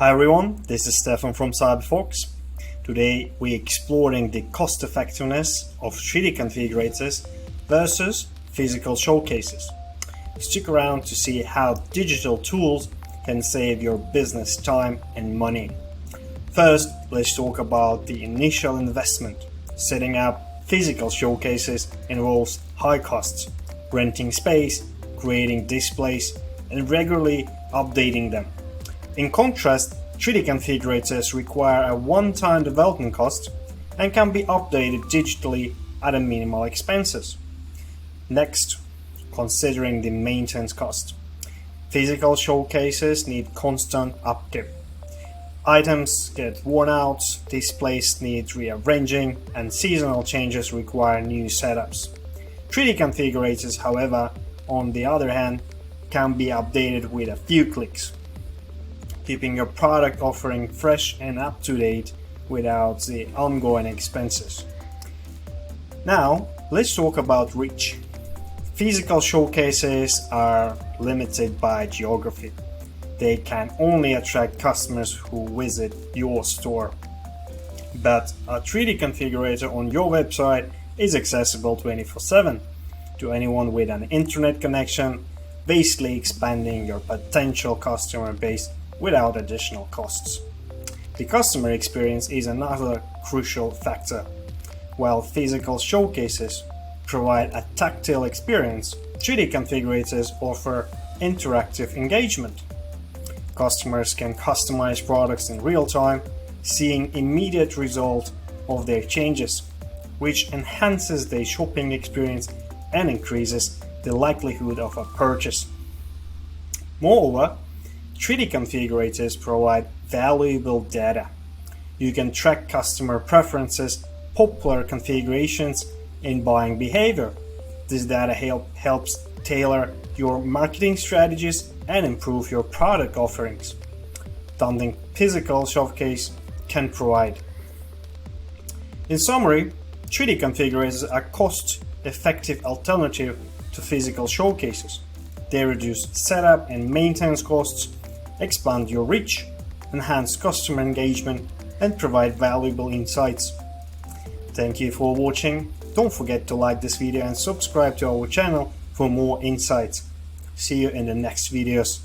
Hi everyone, this is Stefan from CyberFox. Today we're exploring the cost effectiveness of 3D configurators versus physical showcases. Stick around to see how digital tools can save your business time and money. First, let's talk about the initial investment. Setting up physical showcases involves high costs, renting space, creating displays, and regularly updating them. In contrast, 3D configurators require a one-time development cost and can be updated digitally at a minimal expenses. Next, considering the maintenance cost. Physical showcases need constant upkeep. Items get worn out, displays need rearranging, and seasonal changes require new setups. 3D configurators, however, on the other hand, can be updated with a few clicks, keeping your product offering fresh and up-to-date without the ongoing expenses. Now, let's talk about reach. Physical showcases are limited by geography. They can only attract customers who visit your store. But a 3D configurator on your website is accessible 24/7 to anyone with an internet connection, vastly expanding your potential customer base without additional costs. The customer experience is another crucial factor. While physical showcases provide a tactile experience, 3D configurators offer interactive engagement. Customers can customize products in real time, seeing immediate results of their changes, which enhances their shopping experience and increases the likelihood of a purchase. Moreover, 3D configurators provide valuable data. You can track customer preferences, popular configurations, and buying behavior. This data helps tailor your marketing strategies and improve your product offerings. Something physical showcase can provide. In summary, 3D configurators are a cost-effective alternative to physical showcases. They reduce setup and maintenance costs, expand your reach, enhance customer engagement, and provide valuable insights. Thank you for watching. Don't forget to like this video and subscribe to our channel for more insights. See you in the next videos.